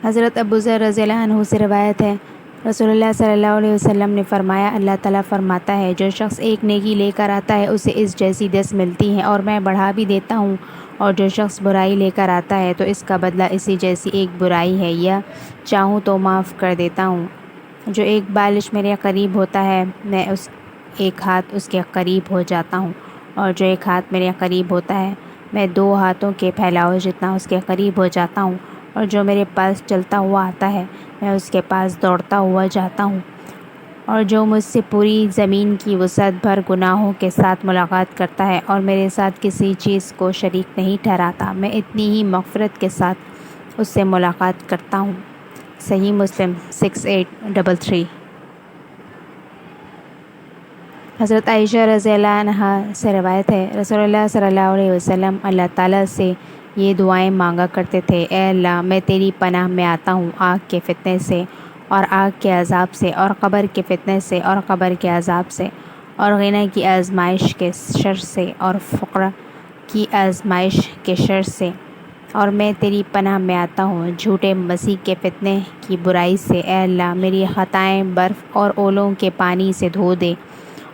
حضرت ابو ذر رضی اللہ عنہ سے روایت ہے، رسول اللہ صلی اللہ علیہ وسلم نے فرمایا، اللہ تعالیٰ فرماتا ہے جو شخص ایک نیکی لے کر آتا ہے اسے اس جیسی 10 ملتی ہیں اور میں بڑھا بھی دیتا ہوں، اور جو شخص برائی لے کر آتا ہے تو اس کا بدلہ اسی جیسی ایک برائی ہے، یا چاہوں تو معاف کر دیتا ہوں۔ جو ایک بالش میرے قریب ہوتا ہے میں ایک ہاتھ اس کے قریب ہو جاتا ہوں، اور جو ایک ہاتھ میرے قریب ہوتا ہے میں 2 ہاتھوں کے پھیلاؤ جتنا اس کے قریب ہو جاتا ہوں، اور جو میرے پاس چلتا ہوا آتا ہے میں اس کے پاس دوڑتا ہوا جاتا ہوں، اور جو مجھ سے پوری زمین کی وسعت بھر گناہوں کے ساتھ ملاقات کرتا ہے اور میرے ساتھ کسی چیز کو شریک نہیں ٹھہراتا، میں اتنی ہی مغفرت کے ساتھ اس سے ملاقات کرتا ہوں۔ صحیح مسلم 6833۔ حضرت عائشہ رضی اللہ عنہا سے روایت ہے، رسول اللہ صلی اللہ علیہ وسلم اللہ تعالیٰ سے یہ دعائیں مانگا کرتے تھے، اے اللہ میں تیری پناہ میں آتا ہوں آگ کے فتنے سے اور آگ کے عذاب سے، اور قبر کے فتنے سے اور قبر کے عذاب سے، اور غنا کی آزمائش کے شر سے اور فقر کی آزمائش کے شر سے، اور میں تیری پناہ میں آتا ہوں جھوٹے مسیح کے فتنے کی برائی سے۔ اے اللہ میری خطائیں برف اور اولوں کے پانی سے دھو دے،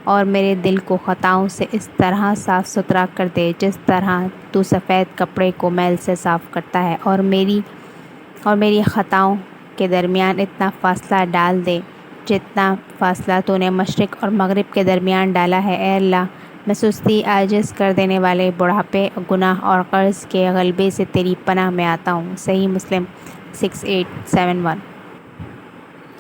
اور میرے دل کو خطاؤں سے اس طرح صاف ستھرا کر دے جس طرح تو سفید کپڑے کو میل سے صاف کرتا ہے، اور میری خطاؤں کے درمیان اتنا فاصلہ ڈال دے جتنا فاصلہ تو نے مشرق اور مغرب کے درمیان ڈالا ہے۔ اے اللہ میں سستی، عاجز کر دینے والے بڑھاپے، گناہ اور قرض کے غلبے سے تیری پناہ میں آتا ہوں۔ صحیح مسلم 6871۔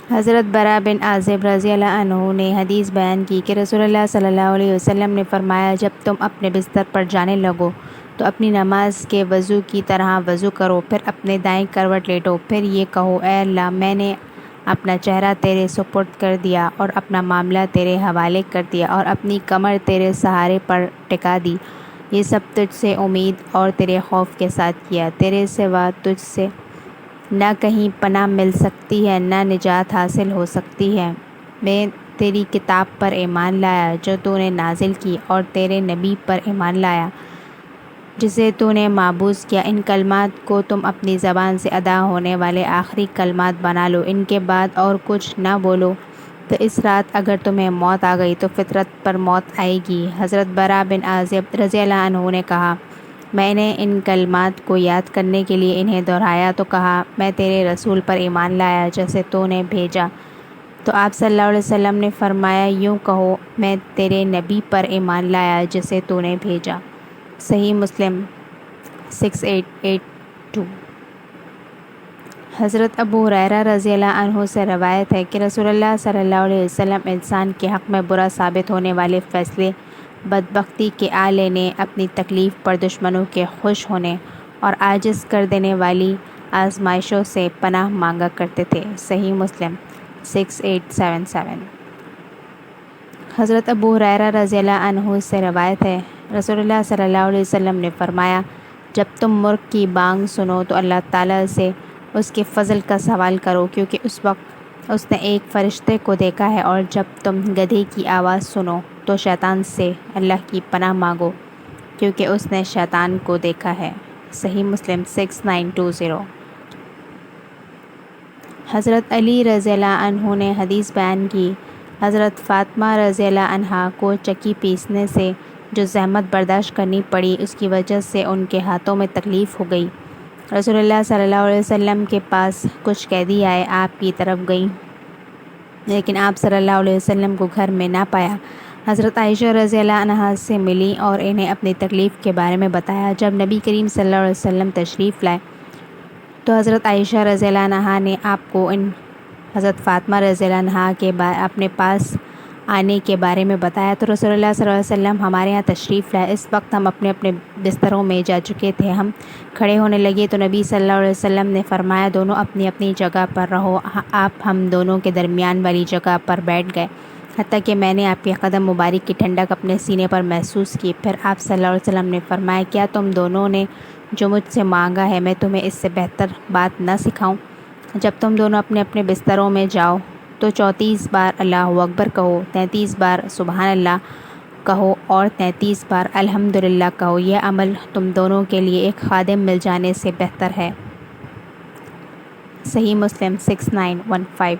حضرت برا بن عازب رضی اللہ عنہ نے حدیث بیان کی کہ رسول اللہ صلی اللہ علیہ وسلم نے فرمایا، جب تم اپنے بستر پر جانے لگو تو اپنی نماز کے وضو کی طرح وضو کرو، پھر اپنے دائیں کروٹ لیٹو، پھر یہ کہو، اے اللہ میں نے اپنا چہرہ تیرے سپرد کر دیا اور اپنا معاملہ تیرے حوالے کر دیا اور اپنی کمر تیرے سہارے پر ٹکا دی، یہ سب تجھ سے امید اور تیرے خوف کے ساتھ کیا، تیرے سوا تجھ سے نہ کہیں پناہ مل سکتی ہے نہ نجات حاصل ہو سکتی ہے۔ میں تیری کتاب پر ایمان لایا جو تو نے نازل کی، اور تیرے نبی پر ایمان لایا جسے تو نے مبعوث کیا۔ ان کلمات کو تم اپنی زبان سے ادا ہونے والے آخری کلمات بنا لو، ان کے بعد اور کچھ نہ بولو، تو اس رات اگر تمہیں موت آ گئی تو فطرت پر موت آئے گی۔ حضرت برا بن عازب رضی اللہ عنہ نے کہا، میں نے ان کلمات کو یاد کرنے کے لیے انہیں دہرایا تو کہا، میں تیرے رسول پر ایمان لایا جسے تو نے بھیجا، تو آپ صلی اللہ علیہ وسلم نے فرمایا، یوں کہو، میں تیرے نبی پر ایمان لایا جسے تو نے بھیجا۔ صحیح مسلم 6882۔ حضرت ابو ہریرہ رضی اللہ عنہ سے روایت ہے کہ رسول اللہ صلی اللہ علیہ وسلم انسان کے حق میں برا ثابت ہونے والے فیصلے، بدبختی کے آ لینے، اپنی تکلیف پر دشمنوں کے خوش ہونے اور عاجز کر دینے والی آزمائشوں سے پناہ مانگا کرتے تھے۔ صحیح مسلم 6877۔ حضرت ابو ہریرہ رضی اللہ عنہ سے روایت ہے، رسول اللہ صلی اللہ علیہ وسلم نے فرمایا، جب تم مرغ کی بانگ سنو تو اللہ تعالیٰ سے اس کے فضل کا سوال کرو، کیونکہ اس وقت اس نے ایک فرشتے کو دیکھا ہے، اور جب تم گدھے کی آواز سنو تو شیطان سے اللہ کی پناہ مانگو، کیونکہ اس نے شیطان کو دیکھا ہے۔ صحیح مسلم 6920۔ حضرت علی رضی اللہ عنہ نے حدیث بیان کی، حضرت فاطمہ رضی اللہ عنہا کو چکی پیسنے سے جو زحمت برداشت کرنی پڑی اس کی وجہ سے ان کے ہاتھوں میں تکلیف ہو گئی۔ رسول اللہ صلی اللہ علیہ وسلم کے پاس کچھ قیدی آئے، آپ کی طرف گئیں لیکن آپ صلی اللہ علیہ وسلم کو گھر میں نہ پایا۔ حضرت عائشہ رضی اللہ عنہا سے ملی اور انہیں اپنی تکلیف کے بارے میں بتایا۔ جب نبی کریم صلی اللہ علیہ وسلم تشریف لائے تو حضرت عائشہ رضی اللہ عنہا نے آپ کو ان حضرت فاطمہ رضی اللہ عنہا کے اپنے پاس آنے کے بارے میں بتایا، تو رسول اللہ صلی اللہ علیہ وسلم ہمارے یہاں تشریف لائے۔ اس وقت ہم اپنے اپنے بستروں میں جا چکے تھے، ہم کھڑے ہونے لگے تو نبی صلی اللہ علیہ وسلم نے فرمایا، دونوں اپنی اپنی جگہ پر رہو۔ آپ ہم دونوں کے درمیان والی جگہ پر بیٹھ گئے، حتیٰ کہ میں نے آپ کے قدم مبارک کی ٹھنڈک اپنے سینے پر محسوس کی۔ پھر آپ صلی اللہ علیہ وسلم نے فرمایا، کیا تم دونوں نے جو مجھ سے مانگا ہے میں تمہیں اس سے بہتر بات نہ سکھاؤں؟ جب تم دونوں اپنے اپنے بستروں میں جاؤ تو 34 بار اللہ اکبر کہو، 33 بار سبحان اللہ کہو اور 33 بار الحمدللہ کہو، یہ عمل تم دونوں کے لیے ایک خادم مل جانے سے بہتر ہے۔ صحیح مسلم 6915۔